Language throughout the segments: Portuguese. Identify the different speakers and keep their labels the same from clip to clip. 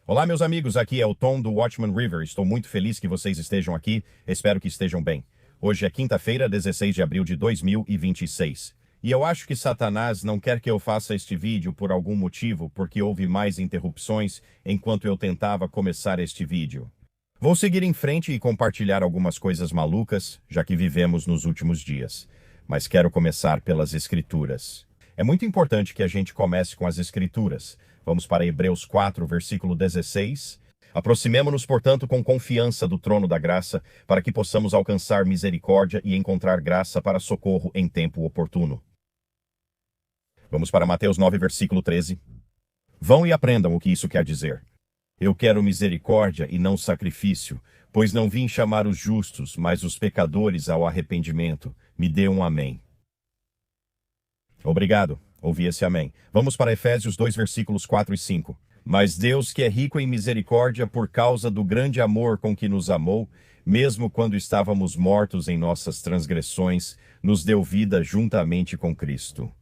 Speaker 1: Olá, meus amigos, aqui é o Tom do Watchman River. Estou muito feliz que vocês estejam aqui. Espero que estejam bem. Hoje é quinta-feira, 16 de abril de 2026. E eu acho que Satanás não quer que eu faça este vídeo por algum motivo, porque houve mais interrupções enquanto eu tentava começar este vídeo. Vou seguir em frente e compartilhar algumas coisas malucas, já que vivemos nos últimos dias. Mas quero começar pelas Escrituras. É muito importante que a gente comece com as Escrituras. Vamos para Hebreus 4, versículo 16. Aproximemo-nos, portanto, com confiança do trono da graça, para que possamos alcançar misericórdia e encontrar graça para socorro em tempo oportuno. Vamos para Mateus 9, versículo 13. Vão e aprendam o que isso quer dizer. Eu quero misericórdia e não sacrifício, pois não vim chamar os justos, mas os pecadores ao arrependimento. Me dê um amém. Obrigado. Ouvi esse amém. Vamos para Efésios 2, versículos 4 e 5. Mas Deus, que é rico em misericórdia por causa do grande amor com que nos amou, mesmo quando estávamos mortos em nossas transgressões, nos deu vida juntamente com Cristo.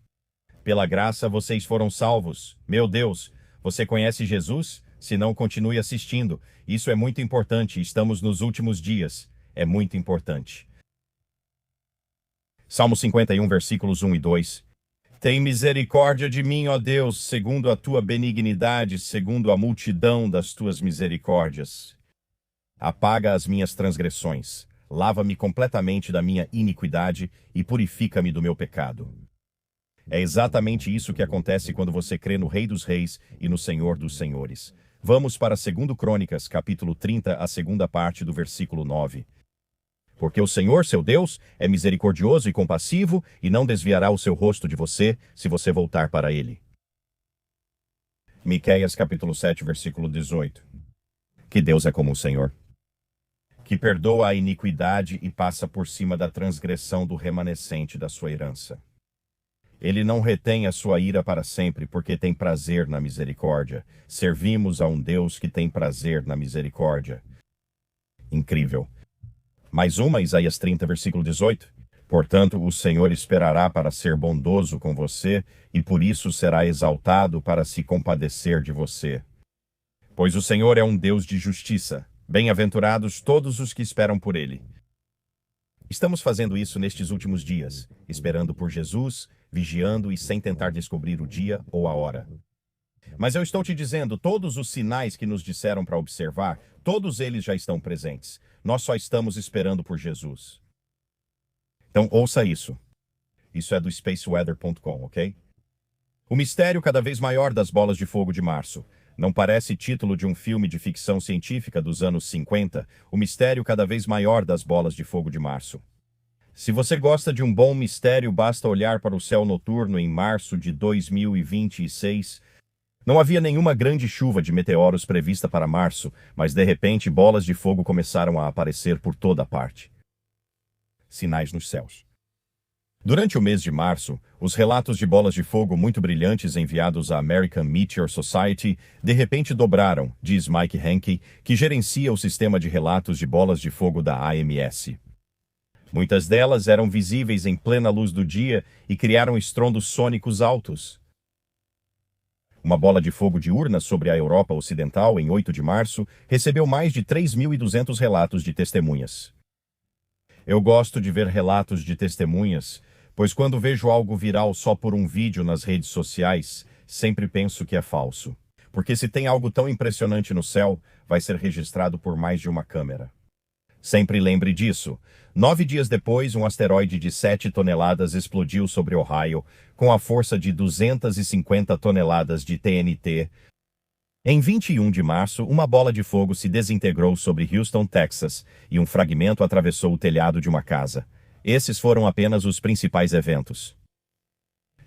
Speaker 1: Pela graça vocês foram salvos. Meu Deus, você conhece Jesus? Se não, continue assistindo. Isso é muito importante. Estamos nos últimos dias. É muito importante. Salmo 51, versículos 1 e 2. Tem misericórdia de mim, ó Deus, segundo a tua benignidade, segundo a multidão das tuas misericórdias. Apaga as minhas transgressões, lava-me completamente da minha iniquidade e purifica-me do meu pecado. É exatamente isso que acontece quando você crê no Rei dos Reis e no Senhor dos Senhores. Vamos para 2 Crônicas, capítulo 30, a segunda parte do versículo 9. Porque o Senhor, seu Deus, é misericordioso e compassivo e não desviará o seu rosto de você, se você voltar para ele. Miqueias, capítulo 7, versículo 18. Que Deus é como o Senhor, que perdoa a iniquidade e passa por cima da transgressão do remanescente da sua herança. Ele não retém a sua ira para sempre, porque tem prazer na misericórdia. Servimos a um Deus que tem prazer na misericórdia. Incrível. Mais uma, Isaías 30, versículo 18. Portanto, o Senhor esperará para ser bondoso com você, e por isso será exaltado para se compadecer de você. Pois o Senhor é um Deus de justiça. Bem-aventurados todos os que esperam por ele. Estamos fazendo isso nestes últimos dias, esperando por Jesus, vigiando e sem tentar descobrir o dia ou a hora. Mas eu estou te dizendo, todos os sinais que nos disseram para observar, todos eles já estão presentes. Nós só estamos esperando por Jesus. Então, ouça isso. Isso é do spaceweather.com, ok? O mistério cada vez maior das bolas de fogo de março. Não parece título de um filme de ficção científica dos anos 50? O mistério cada vez maior das bolas de fogo de março. Se você gosta de um bom mistério, basta olhar para o céu noturno em março de 2026. Não havia nenhuma grande chuva de meteoros prevista para março, mas de repente bolas de fogo começaram a aparecer por toda parte. Sinais nos céus. Durante o mês de março, os relatos de bolas de fogo muito brilhantes enviados à American Meteor Society de repente dobraram, diz Mike Henke, que gerencia o sistema de relatos de bolas de fogo da AMS. Muitas delas eram visíveis em plena luz do dia e criaram estrondos sônicos altos. Uma bola de fogo diurna sobre a Europa Ocidental, em 8 de março, recebeu mais de 3.200 relatos de testemunhas. Eu gosto de ver relatos de testemunhas, pois quando vejo algo viral só por um vídeo nas redes sociais, sempre penso que é falso. Porque se tem algo tão impressionante no céu, vai ser registrado por mais de uma câmera. Sempre lembre disso. 9 dias depois, um asteroide de 7 toneladas explodiu sobre Ohio, com a força de 250 toneladas de TNT. Em 21 de março, uma bola de fogo se desintegrou sobre Houston, Texas, e um fragmento atravessou o telhado de uma casa. Esses foram apenas os principais eventos.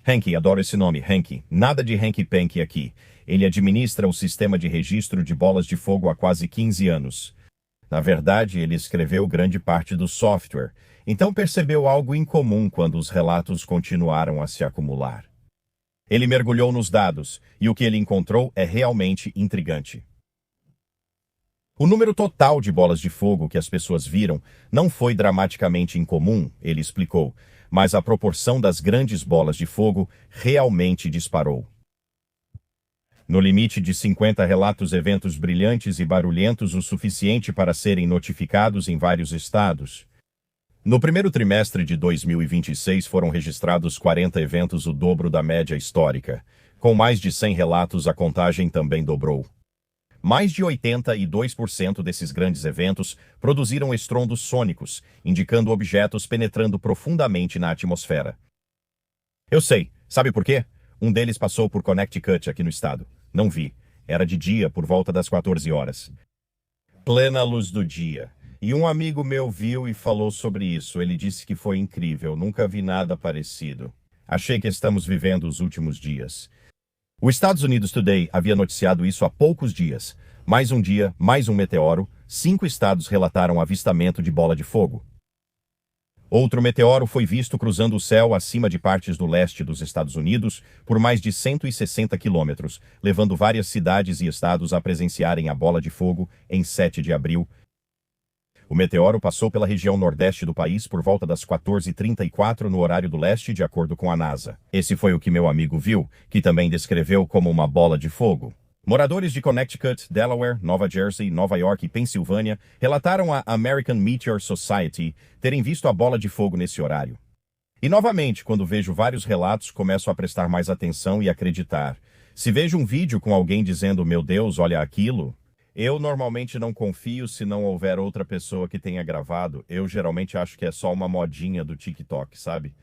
Speaker 1: Henke, adoro esse nome, Henke. Nada de Henke Panky aqui. Ele administra o sistema de registro de bolas de fogo há quase 15 anos. Na verdade, ele escreveu grande parte do software, então percebeu algo incomum quando os relatos continuaram a se acumular. Ele mergulhou nos dados, e o que ele encontrou é realmente intrigante. O número total de bolas de fogo que as pessoas viram não foi dramaticamente incomum, ele explicou, mas a proporção das grandes bolas de fogo realmente disparou. No limite de 50 relatos, eventos brilhantes e barulhentos o suficiente para serem notificados em vários estados. No primeiro trimestre de 2026 foram registrados 40 eventos, o dobro da média histórica. Com mais de 100 relatos, a contagem também dobrou. Mais de 82% desses grandes eventos produziram estrondos sônicos, indicando objetos penetrando profundamente na atmosfera. Eu sei, sabe por quê? Um deles passou por Connecticut, aqui no estado. Não vi. Era de dia, por volta das 14 horas. Plena luz do dia. E um amigo meu viu e falou sobre isso. Ele disse que foi incrível, nunca vi nada parecido. Achei que estamos vivendo os últimos dias. O Estados Unidos Today havia noticiado isso há poucos dias. Mais um dia, mais um meteoro, 5 estados relataram avistamento de bola de fogo. Outro meteoro foi visto cruzando o céu acima de partes do leste dos Estados Unidos por mais de 160 quilômetros, levando várias cidades e estados a presenciarem a bola de fogo em 7 de abril. O meteoro passou pela região nordeste do país por volta das 14h34 no horário do leste, de acordo com a NASA. Esse foi o que meu amigo viu, que também descreveu como uma bola de fogo. Moradores de Connecticut, Delaware, Nova Jersey, Nova York e Pensilvânia relataram à American Meteor Society terem visto a bola de fogo nesse horário. E novamente, quando vejo vários relatos, começo a prestar mais atenção e acreditar. Se vejo um vídeo com alguém dizendo, meu Deus, olha aquilo, eu normalmente não confio se não houver outra pessoa que tenha gravado. Eu geralmente acho que é só uma modinha do TikTok, sabe?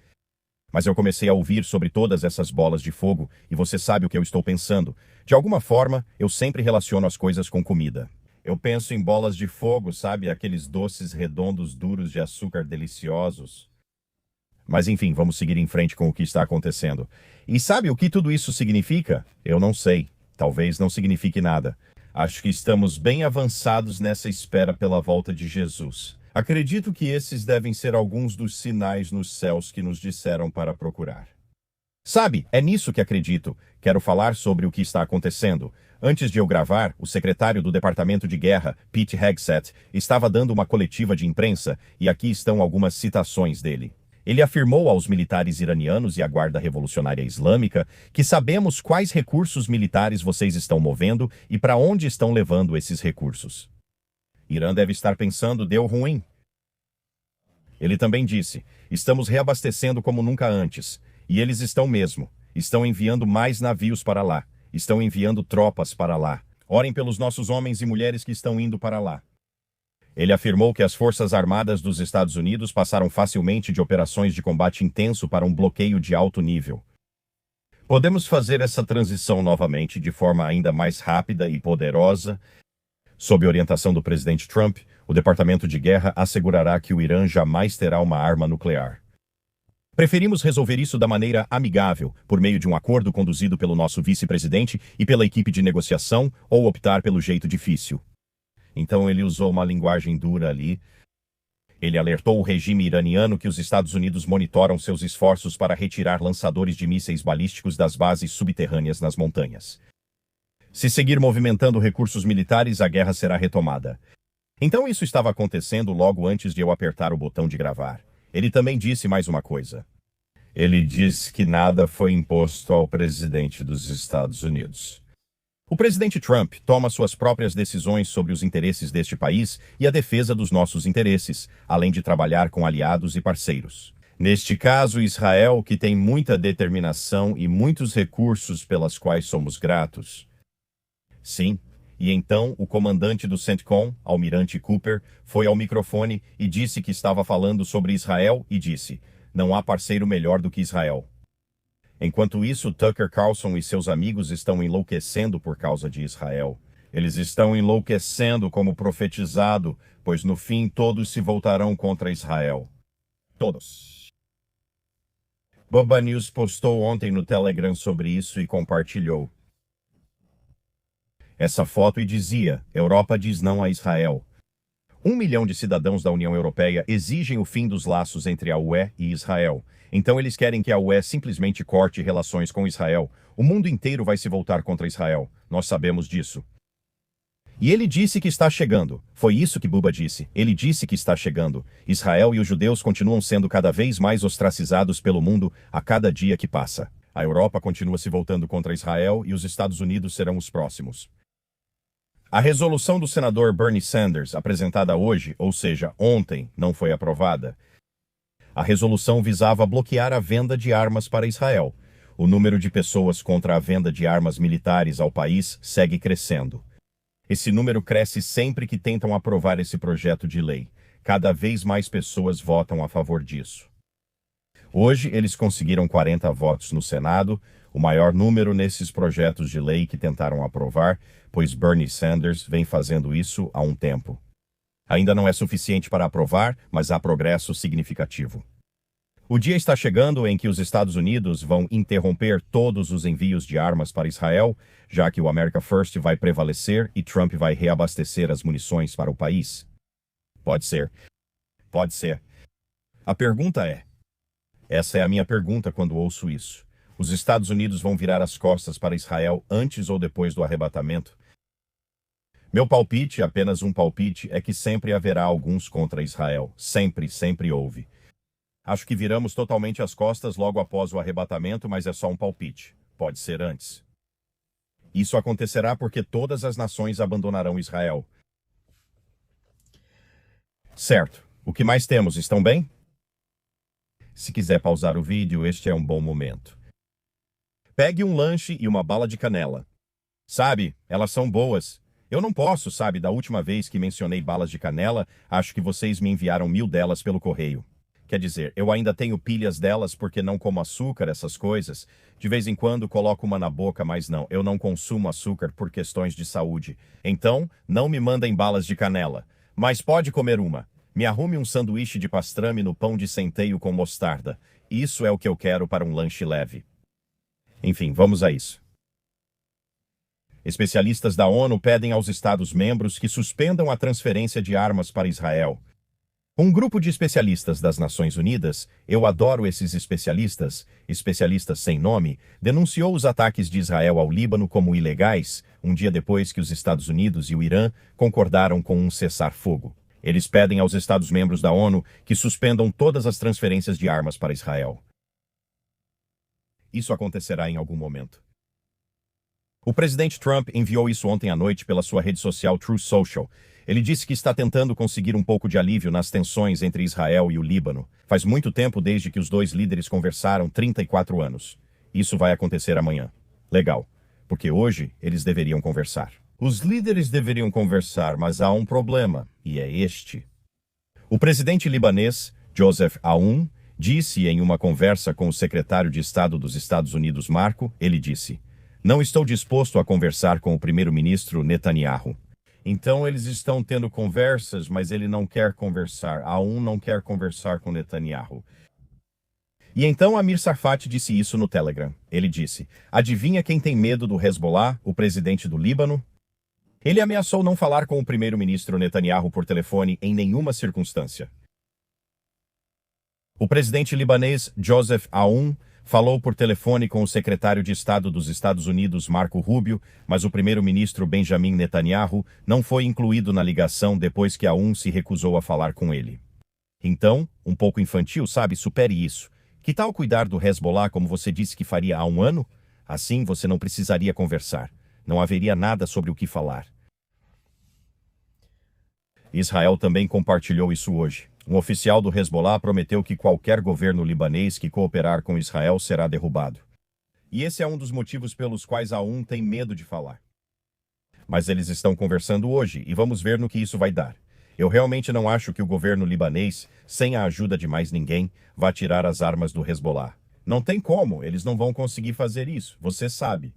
Speaker 1: Mas eu comecei a ouvir sobre todas essas bolas de fogo e você sabe o que eu estou pensando. De alguma forma, eu sempre relaciono as coisas com comida. Eu penso em bolas de fogo, sabe? Aqueles doces redondos duros de açúcar deliciosos. Mas enfim, vamos seguir em frente com o que está acontecendo. E sabe o que tudo isso significa? Eu não sei. Talvez não signifique nada. Acho que estamos bem avançados nessa espera pela volta de Jesus. Acredito que esses devem ser alguns dos sinais nos céus que nos disseram para procurar. Sabe, é nisso que acredito. Quero falar sobre o que está acontecendo. Antes de eu gravar, o secretário do Departamento de Guerra, Pete Hegseth, estava dando uma coletiva de imprensa e aqui estão algumas citações dele. Ele afirmou aos militares iranianos e à Guarda Revolucionária Islâmica que sabemos quais recursos militares vocês estão movendo e para onde estão levando esses recursos. Irã deve estar pensando, deu ruim. Ele também disse, estamos reabastecendo como nunca antes. E eles estão mesmo. Estão enviando mais navios para lá. Estão enviando tropas para lá. Orem pelos nossos homens e mulheres que estão indo para lá. Ele afirmou que as Forças Armadas dos Estados Unidos passaram facilmente de operações de combate intenso para um bloqueio de alto nível. Podemos fazer essa transição novamente de forma ainda mais rápida e poderosa. Sob orientação do presidente Trump, o Departamento de Guerra assegurará que o Irã jamais terá uma arma nuclear. Preferimos resolver isso da maneira amigável, por meio de um acordo conduzido pelo nosso vice-presidente e pela equipe de negociação, ou optar pelo jeito difícil. Então ele usou uma linguagem dura ali. Ele alertou o regime iraniano que os Estados Unidos monitoram seus esforços para retirar lançadores de mísseis balísticos das bases subterrâneas nas montanhas. Se seguir movimentando recursos militares, a guerra será retomada. Então isso estava acontecendo logo antes de eu apertar o botão de gravar. Ele também disse mais uma coisa. Ele disse que nada foi imposto ao presidente dos Estados Unidos. O presidente Trump toma suas próprias decisões sobre os interesses deste país e a defesa dos nossos interesses, além de trabalhar com aliados e parceiros. Neste caso, Israel, que tem muita determinação e muitos recursos pelas quais somos gratos. Sim, e então o comandante do CENTCOM, Almirante Cooper, foi ao microfone e disse que estava falando sobre Israel e disse, não há parceiro melhor do que Israel. Enquanto isso, Tucker Carlson e seus amigos estão enlouquecendo por causa de Israel. Eles estão enlouquecendo como profetizado, pois no fim todos se voltarão contra Israel. Todos. Bubba News postou ontem no Telegram sobre isso e compartilhou essa foto e dizia, Europa diz não a Israel. 1 milhão de cidadãos da União Europeia exigem o fim dos laços entre a UE e Israel. Então eles querem que a UE simplesmente corte relações com Israel. O mundo inteiro vai se voltar contra Israel. Nós sabemos disso. E ele disse que está chegando. Foi isso que Bubba disse. Ele disse que está chegando. Israel e os judeus continuam sendo cada vez mais ostracizados pelo mundo a cada dia que passa. A Europa continua se voltando contra Israel e os Estados Unidos serão os próximos. A resolução do senador Bernie Sanders, apresentada hoje, ou seja, ontem, não foi aprovada. A resolução visava bloquear a venda de armas para Israel. O número de pessoas contra a venda de armas militares ao país segue crescendo. Esse número cresce sempre que tentam aprovar esse projeto de lei. Cada vez mais pessoas votam a favor disso. Hoje, eles conseguiram 40 votos no Senado, o maior número nesses projetos de lei que tentaram aprovar, pois Bernie Sanders vem fazendo isso há um tempo. Ainda não é suficiente para aprovar, mas há progresso significativo. O dia está chegando em que os Estados Unidos vão interromper todos os envios de armas para Israel, já que o America First vai prevalecer e Trump vai reabastecer as munições para o país. Pode ser. Pode ser. A pergunta é... Essa é a minha pergunta quando ouço isso. Os Estados Unidos vão virar as costas para Israel antes ou depois do arrebatamento? Meu palpite, apenas um palpite, é que sempre haverá alguns contra Israel. Sempre, sempre houve. Acho que viramos totalmente as costas logo após o arrebatamento, mas é só um palpite. Pode ser antes. Isso acontecerá porque todas as nações abandonarão Israel. Certo. O que mais temos? Estão bem? Se quiser pausar o vídeo, este é um bom momento. Pegue um lanche e uma bala de canela. Sabe, elas são boas. Eu não posso, sabe, da última vez que mencionei balas de canela, acho que vocês me enviaram 1000 delas pelo correio. Quer dizer, eu ainda tenho pilhas delas porque não como açúcar, essas coisas. De vez em quando coloco uma na boca, mas não, eu não consumo açúcar por questões de saúde. Então, não me mandem balas de canela. Mas pode comer uma. Me arrume um sanduíche de pastrame no pão de centeio com mostarda. Isso é o que eu quero para um lanche leve. Enfim, vamos a isso. Especialistas da ONU pedem aos Estados-membros que suspendam a transferência de armas para Israel. Um grupo de especialistas das Nações Unidas, eu adoro esses especialistas sem nome, denunciou os ataques de Israel ao Líbano como ilegais, um dia depois que os Estados Unidos e o Irã concordaram com um cessar-fogo. Eles pedem aos Estados-membros da ONU que suspendam todas as transferências de armas para Israel. Isso acontecerá em algum momento. O presidente Trump enviou isso ontem à noite pela sua rede social Truth Social. Ele disse que está tentando conseguir um pouco de alívio nas tensões entre Israel e o Líbano. Faz muito tempo desde que os dois líderes conversaram, 34 anos. Isso vai acontecer amanhã. Legal, porque hoje eles deveriam conversar. Os líderes deveriam conversar, mas há um problema, e é este. O presidente libanês, Joseph Aoun, disse em uma conversa com o secretário de Estado dos Estados Unidos, Marco, ele disse: "Não estou disposto a conversar com o primeiro-ministro Netanyahu." Então eles estão tendo conversas, mas ele não quer conversar. Aoun não quer conversar com Netanyahu. E então Amir Tsarfati disse isso no Telegram. Ele disse: "Adivinha quem tem medo do Hezbollah, o presidente do Líbano?" Ele ameaçou não falar com o primeiro-ministro Netanyahu por telefone em nenhuma circunstância. O presidente libanês Joseph Aoun falou por telefone com o secretário de Estado dos Estados Unidos, Marco Rubio, mas o primeiro-ministro Benjamin Netanyahu não foi incluído na ligação depois que Aoun se recusou a falar com ele. Então, um pouco infantil, sabe, supere isso. Que tal cuidar do Hezbollah como você disse que faria há um ano? Assim você não precisaria conversar. Não haveria nada sobre o que falar. Israel também compartilhou isso hoje. Um oficial do Hezbollah prometeu que qualquer governo libanês que cooperar com Israel será derrubado. E esse é um dos motivos pelos quais Aoun tem medo de falar. Mas eles estão conversando hoje e vamos ver no que isso vai dar. Eu realmente não acho que o governo libanês, sem a ajuda de mais ninguém, vá tirar as armas do Hezbollah. Não tem como, eles não vão conseguir fazer isso, você sabe.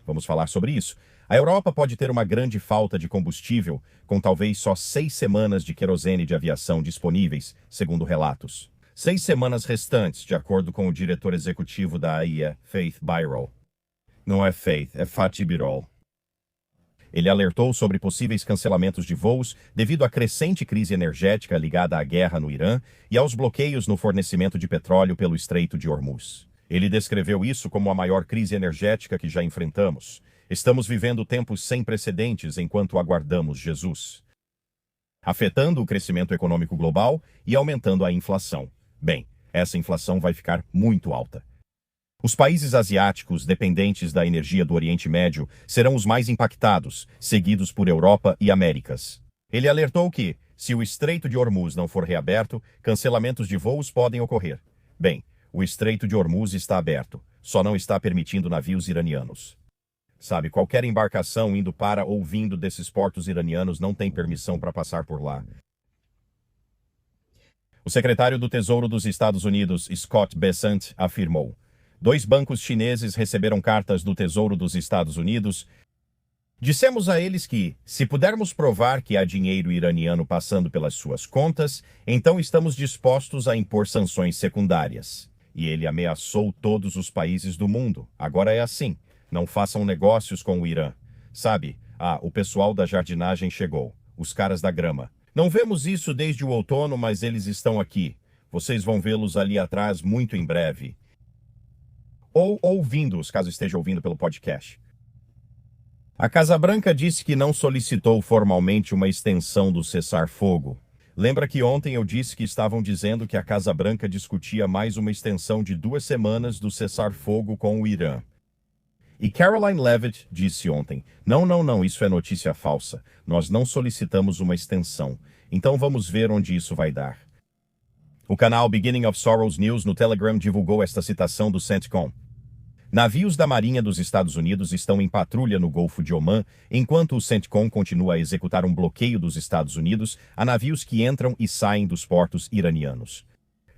Speaker 1: Vamos falar sobre isso. A Europa pode ter uma grande falta de combustível, com talvez só 6 semanas de querosene de aviação disponíveis, segundo relatos. 6 semanas restantes, de acordo com o diretor executivo da AIA, Faith Birol. Não é Faith, é Fatih Birol. Ele alertou sobre possíveis cancelamentos de voos devido à crescente crise energética ligada à guerra no Irã e aos bloqueios no fornecimento de petróleo pelo Estreito de Hormuz. Ele descreveu isso como a maior crise energética que já enfrentamos. Estamos vivendo tempos sem precedentes enquanto aguardamos Jesus, afetando o crescimento econômico global e aumentando a inflação. Bem, essa inflação vai ficar muito alta. Os países asiáticos dependentes da energia do Oriente Médio serão os mais impactados, seguidos por Europa e Américas. Ele alertou que, se o Estreito de Hormuz não for reaberto, cancelamentos de voos podem ocorrer. Bem, o Estreito de Hormuz está aberto, só não está permitindo navios iranianos. Sabe, qualquer embarcação indo para ou vindo desses portos iranianos não tem permissão para passar por lá. O secretário do Tesouro dos Estados Unidos, Scott Bessent, afirmou: 2 bancos chineses receberam cartas do Tesouro dos Estados Unidos. Dissemos a eles que, se pudermos provar que há dinheiro iraniano passando pelas suas contas, então estamos dispostos a impor sanções secundárias. E ele ameaçou todos os países do mundo. Agora é assim. Não façam negócios com o Irã. Sabe, o pessoal da jardinagem chegou. Os caras da grama. Não vemos isso desde o outono, mas eles estão aqui. Vocês vão vê-los ali atrás muito em breve. Ou ouvindo-os, caso esteja ouvindo pelo podcast. A Casa Branca disse que não solicitou formalmente uma extensão do cessar-fogo. Lembra que ontem eu disse que estavam dizendo que a Casa Branca discutia mais uma extensão de 2 semanas do cessar-fogo com o Irã. E Caroline Leavitt disse ontem: não, isso é notícia falsa. Nós não solicitamos uma extensão. Então vamos ver onde isso vai dar. O canal Beginning of Sorrows News no Telegram divulgou esta citação do CENTCOM. Navios da Marinha dos Estados Unidos estão em patrulha no Golfo de Omã, enquanto o CENTCOM continua a executar um bloqueio dos Estados Unidos a navios que entram e saem dos portos iranianos.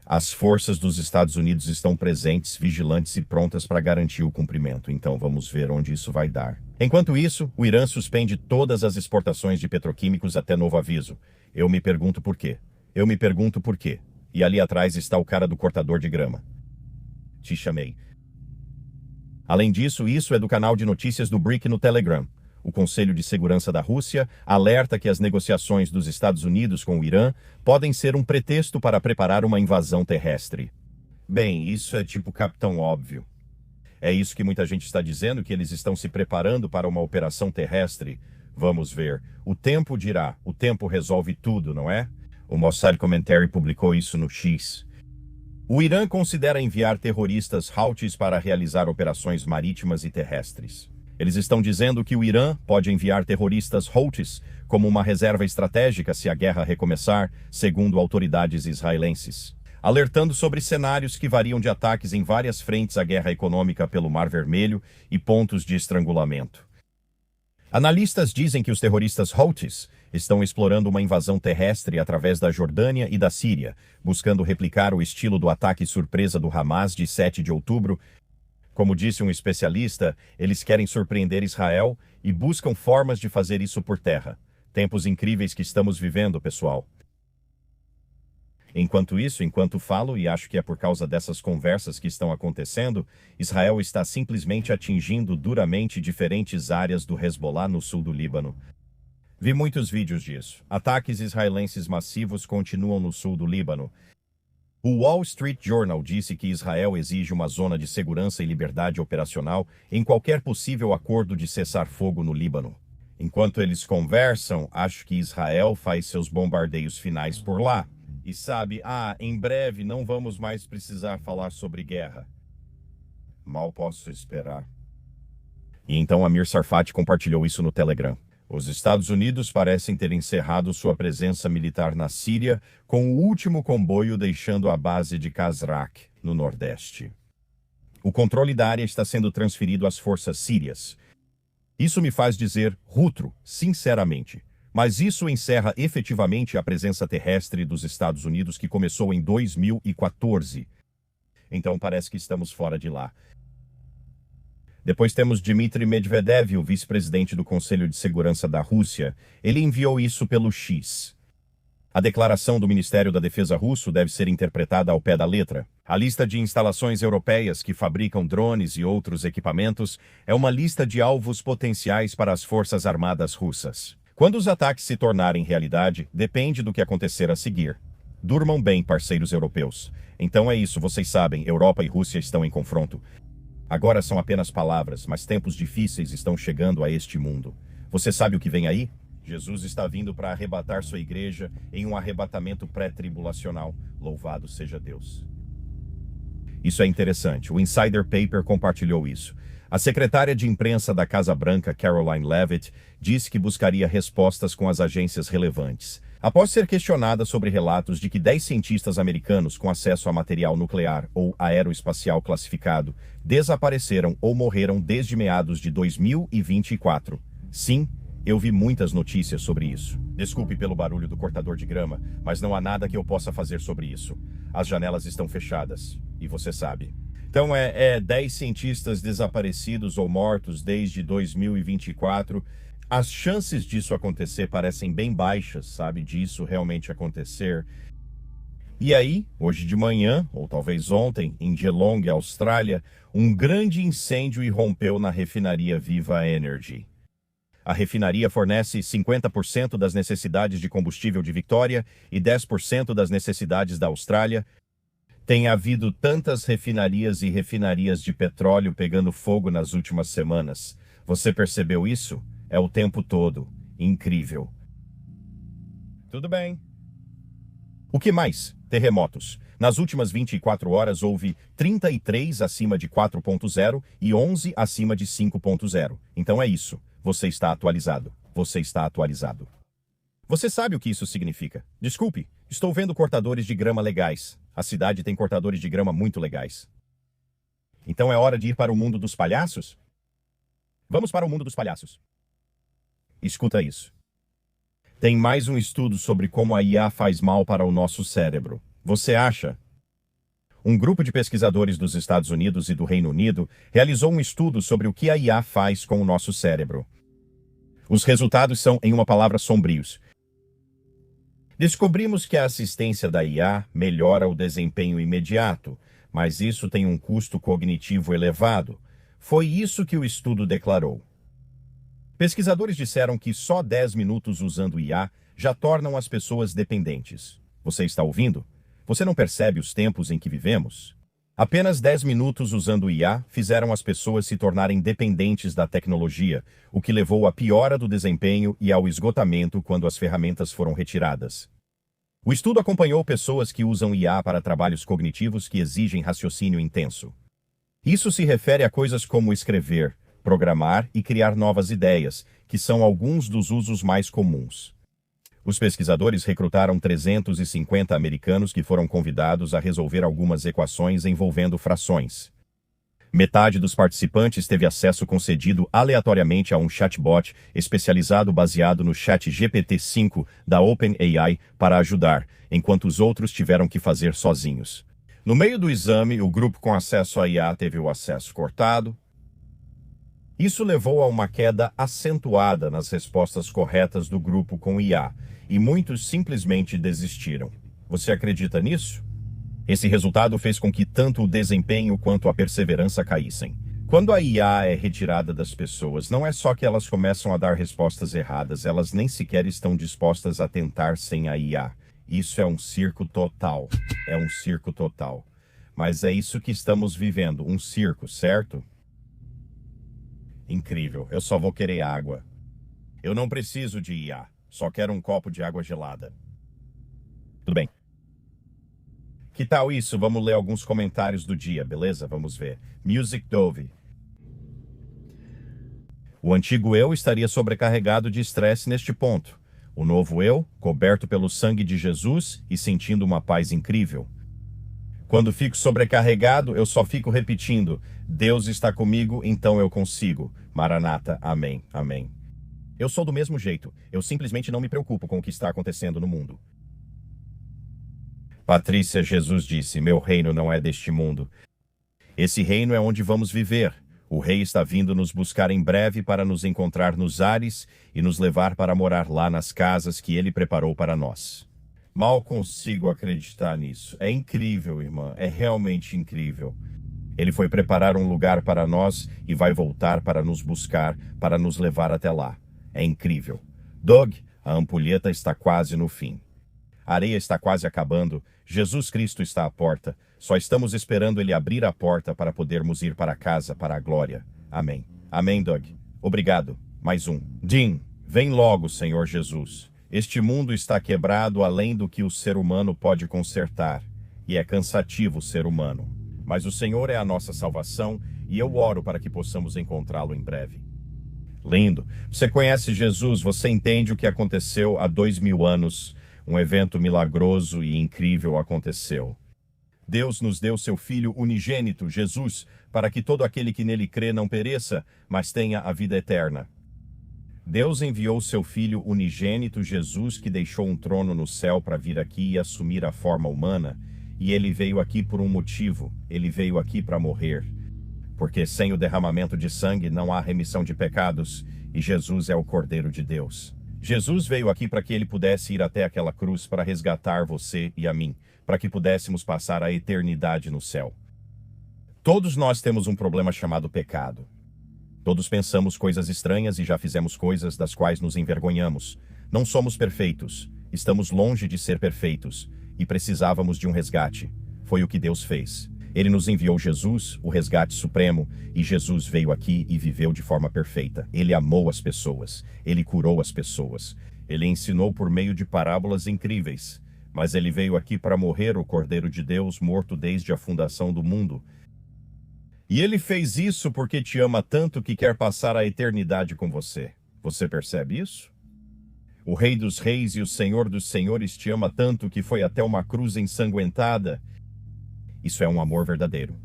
Speaker 1: As forças dos Estados Unidos estão presentes, vigilantes e prontas para garantir o cumprimento, então vamos ver onde isso vai dar. Enquanto isso, o Irã suspende todas as exportações de petroquímicos até novo aviso. Eu me pergunto por quê. E ali atrás está o cara do cortador de grama. Te chamei. Além disso, isso é do canal de notícias do BRIC no Telegram. O Conselho de Segurança da Rússia alerta que as negociações dos Estados Unidos com o Irã podem ser um pretexto para preparar uma invasão terrestre. Bem, isso é tipo capitão óbvio. É isso que muita gente está dizendo, que eles estão se preparando para uma operação terrestre. Vamos ver. O tempo dirá. O tempo resolve tudo, não é? O Mossad Commentary publicou isso no X. O Irã considera enviar terroristas Houthis para realizar operações marítimas e terrestres. Eles estão dizendo que o Irã pode enviar terroristas Houthis como uma reserva estratégica se a guerra recomeçar, segundo autoridades israelenses, alertando sobre cenários que variam de ataques em várias frentes à guerra econômica pelo Mar Vermelho e pontos de estrangulamento. Analistas dizem que os terroristas Houthis estão explorando uma invasão terrestre através da Jordânia e da Síria, buscando replicar o estilo do ataque surpresa do Hamas de 7 de outubro. Como disse um especialista, eles querem surpreender Israel e buscam formas de fazer isso por terra. Tempos incríveis que estamos vivendo, pessoal. Enquanto isso, enquanto falo, e acho que é por causa dessas conversas que estão acontecendo, Israel está simplesmente atingindo duramente diferentes áreas do Hezbollah no sul do Líbano. Vi muitos vídeos disso. Ataques israelenses massivos continuam no sul do Líbano. O Wall Street Journal disse que Israel exige uma zona de segurança e liberdade operacional em qualquer possível acordo de cessar-fogo no Líbano. Enquanto eles conversam, acho que Israel faz seus bombardeios finais por lá. E sabe, em breve não vamos mais precisar falar sobre guerra. Mal posso esperar. E então Amir Tsarfati compartilhou isso no Telegram. Os Estados Unidos parecem ter encerrado sua presença militar na Síria, com o último comboio deixando a base de Khazrak, no Nordeste. O controle da área está sendo transferido às forças sírias. Isso me faz dizer rutro, sinceramente. Mas isso encerra efetivamente a presença terrestre dos Estados Unidos que começou em 2014. Então parece que estamos fora de lá. Depois temos Dmitry Medvedev, o vice-presidente do Conselho de Segurança da Rússia. Ele enviou isso pelo X. A declaração do Ministério da Defesa russo deve ser interpretada ao pé da letra. A lista de instalações europeias que fabricam drones e outros equipamentos é uma lista de alvos potenciais para as forças armadas russas. Quando os ataques se tornarem realidade, depende do que acontecer a seguir. Durmam bem, parceiros europeus. Então é isso, vocês sabem, Europa e Rússia estão em confronto. Agora são apenas palavras, mas tempos difíceis estão chegando a este mundo. Você sabe o que vem aí? Jesus está vindo para arrebatar sua igreja em um arrebatamento pré-tribulacional. Louvado seja Deus. Isso é interessante. O Insider Paper compartilhou isso. A secretária de imprensa da Casa Branca, Caroline Leavitt, disse que buscaria respostas com as agências relevantes. Após ser questionada sobre relatos de que 10 cientistas americanos com acesso a material nuclear ou aeroespacial classificado desapareceram ou morreram desde meados de 2024. Sim, eu vi muitas notícias sobre isso. Desculpe pelo barulho do cortador de grama, mas não há nada que eu possa fazer sobre isso. As janelas estão fechadas, e você sabe. Então, 10 cientistas desaparecidos ou mortos desde 2024. As chances disso acontecer parecem bem baixas, sabe? Disso realmente acontecer. E aí, hoje de manhã, ou talvez ontem, em Geelong, Austrália, um grande incêndio irrompeu na refinaria Viva Energy. A refinaria fornece 50% das necessidades de combustível de Victoria e 10% das necessidades da Austrália. Tem havido tantas refinarias e refinarias de petróleo pegando fogo nas últimas semanas. Você percebeu isso? É o tempo todo. Incrível. Tudo bem. O que mais? Terremotos. Nas últimas 24 horas houve 33 acima de 4.0 e 11 acima de 5.0. Então é isso. Você está atualizado. Você está atualizado. Você sabe o que isso significa? Desculpe, estou vendo cortadores de grama legais. A cidade tem cortadores de grama muito legais. Então é hora de ir para o mundo dos palhaços? Vamos para o mundo dos palhaços. Escuta isso. Tem mais um estudo sobre como a IA faz mal para o nosso cérebro. Você acha? Um grupo de pesquisadores dos Estados Unidos e do Reino Unido realizou um estudo sobre o que a IA faz com o nosso cérebro. Os resultados são, em uma palavra, sombrios. Descobrimos que a assistência da IA melhora o desempenho imediato, mas isso tem um custo cognitivo elevado. Foi isso que o estudo declarou. Pesquisadores disseram que só 10 minutos usando IA já tornam as pessoas dependentes. Você está ouvindo? Você não percebe os tempos em que vivemos? Apenas 10 minutos usando IA fizeram as pessoas se tornarem dependentes da tecnologia, o que levou à piora do desempenho e ao esgotamento quando as ferramentas foram retiradas. O estudo acompanhou pessoas que usam IA para trabalhos cognitivos que exigem raciocínio intenso. Isso se refere a coisas como escrever, programar e criar novas ideias, que são alguns dos usos mais comuns. Os pesquisadores recrutaram 350 americanos que foram convidados a resolver algumas equações envolvendo frações. Metade dos participantes teve acesso concedido aleatoriamente a um chatbot especializado baseado no ChatGPT-5 da OpenAI para ajudar, enquanto os outros tiveram que fazer sozinhos. No meio do exame, o grupo com acesso à IA teve o acesso cortado. Isso levou a uma queda acentuada nas respostas corretas do grupo com IA, e muitos simplesmente desistiram. Você acredita nisso? Esse resultado fez com que tanto o desempenho quanto a perseverança caíssem. Quando a IA é retirada das pessoas, não é só que elas começam a dar respostas erradas, elas nem sequer estão dispostas a tentar sem a IA. Isso é um circo total. É um circo total. Mas é isso que estamos vivendo, um circo, certo? Incrível, eu só vou querer água. Eu não preciso de IA, só quero um copo de água gelada. Tudo bem. Que tal isso? Vamos ler alguns comentários do dia, beleza? Vamos ver. Music Dove. O antigo eu estaria sobrecarregado de estresse neste ponto. O novo eu, coberto pelo sangue de Jesus e sentindo uma paz incrível. Quando fico sobrecarregado, eu só fico repetindo: Deus está comigo, então eu consigo. Maranata, amém, amém. Eu sou do mesmo jeito. Eu simplesmente não me preocupo com o que está acontecendo no mundo. Patrícia, Jesus disse: meu reino não é deste mundo. Esse reino é onde vamos viver. O rei está vindo nos buscar em breve para nos encontrar nos ares e nos levar para morar lá nas casas que ele preparou para nós. Mal consigo acreditar nisso. É incrível, irmã. É realmente incrível. Ele foi preparar um lugar para nós e vai voltar para nos buscar, para nos levar até lá. É incrível. Doug, a ampulheta está quase no fim. A areia está quase acabando. Jesus Cristo está à porta. Só estamos esperando ele abrir a porta para podermos ir para casa, para a glória. Amém. Amém, Doug. Obrigado. Mais um. Dean, vem logo, Senhor Jesus. Este mundo está quebrado além do que o ser humano pode consertar. E é cansativo o ser humano. Mas o Senhor é a nossa salvação e eu oro para que possamos encontrá-lo em breve. Lindo. Você conhece Jesus, você entende o que aconteceu há 2000 anos. Um evento milagroso e incrível aconteceu. Deus nos deu seu Filho unigênito, Jesus, para que todo aquele que nele crê não pereça, mas tenha a vida eterna. Deus enviou seu Filho unigênito, Jesus, que deixou um trono no céu para vir aqui e assumir a forma humana, e ele veio aqui por um motivo, ele veio aqui para morrer. Porque sem o derramamento de sangue não há remissão de pecados, e Jesus é o Cordeiro de Deus. Jesus veio aqui para que ele pudesse ir até aquela cruz para resgatar você e a mim, para que pudéssemos passar a eternidade no céu. Todos nós temos um problema chamado pecado. Todos pensamos coisas estranhas e já fizemos coisas das quais nos envergonhamos. Não somos perfeitos, estamos longe de ser perfeitos, e precisávamos de um resgate. Foi o que Deus fez. Ele nos enviou Jesus, o resgate supremo, e Jesus veio aqui e viveu de forma perfeita. Ele amou as pessoas, ele curou as pessoas, ele ensinou por meio de parábolas incríveis, mas ele veio aqui para morrer, o Cordeiro de Deus, morto desde a fundação do mundo. E ele fez isso porque te ama tanto que quer passar a eternidade com você. Você percebe isso? O Rei dos Reis e o Senhor dos Senhores te ama tanto que foi até uma cruz ensanguentada. Isso é um amor verdadeiro.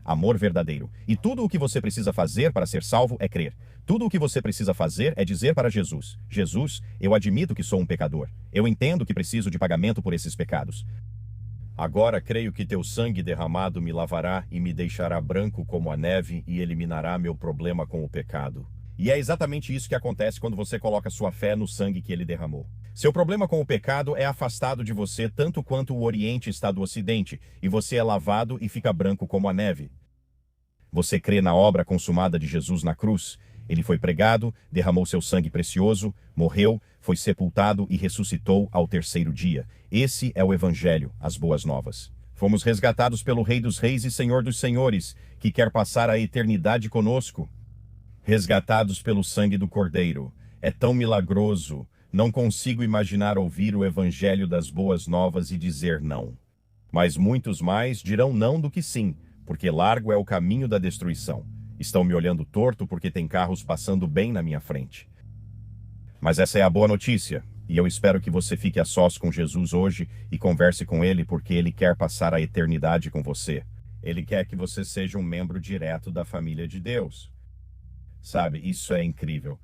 Speaker 1: Amor verdadeiro. E tudo o que você precisa fazer para ser salvo é crer. Tudo o que você precisa fazer é dizer para Jesus: Jesus, eu admito que sou um pecador. Eu entendo que preciso de pagamento por esses pecados. Agora creio que teu sangue derramado me lavará e me deixará branco como a neve e eliminará meu problema com o pecado. E é exatamente isso que acontece quando você coloca sua fé no sangue que ele derramou. Seu problema com o pecado é afastado de você tanto quanto o Oriente está do Ocidente, e você é lavado e fica branco como a neve. Você crê na obra consumada de Jesus na cruz. Ele foi pregado, derramou seu sangue precioso, morreu, foi sepultado e ressuscitou ao terceiro dia. Esse é o Evangelho, as boas novas. Fomos resgatados pelo Rei dos Reis e Senhor dos Senhores, que quer passar a eternidade conosco. Resgatados pelo sangue do Cordeiro. É tão milagroso. Não consigo imaginar ouvir o Evangelho das boas novas e dizer não. Mas muitos mais dirão não do que sim, porque largo é o caminho da destruição. Estão me olhando torto porque tem carros passando bem na minha frente. Mas essa é a boa notícia, e eu espero que você fique a sós com Jesus hoje e converse com ele porque ele quer passar a eternidade com você. Ele quer que você seja um membro direto da família de Deus. Sabe, isso é incrível.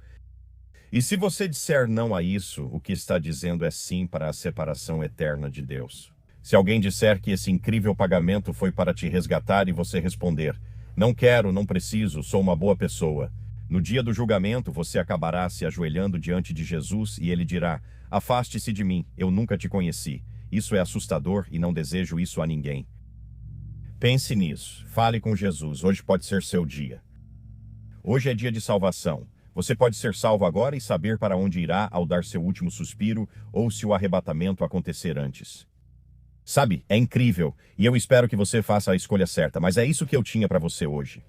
Speaker 1: E se você disser não a isso, o que está dizendo é sim para a separação eterna de Deus. Se alguém disser que esse incrível pagamento foi para te resgatar e você responder: não quero, não preciso, sou uma boa pessoa. No dia do julgamento, você acabará se ajoelhando diante de Jesus e ele dirá: afaste-se de mim, eu nunca te conheci. Isso é assustador e não desejo isso a ninguém. Pense nisso, fale com Jesus, hoje pode ser seu dia. Hoje é dia de salvação. Você pode ser salvo agora e saber para onde irá ao dar seu último suspiro ou se o arrebatamento acontecer antes. Sabe, é incrível, e eu espero que você faça a escolha certa, mas é isso que eu tinha para você hoje.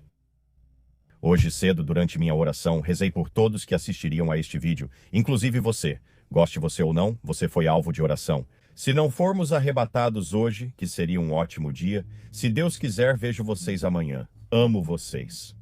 Speaker 1: Hoje cedo, durante minha oração, rezei por todos que assistiriam a este vídeo, inclusive você. Goste você ou não, você foi alvo de oração. Se não formos arrebatados hoje, que seria um ótimo dia, se Deus quiser, vejo vocês amanhã. Amo vocês.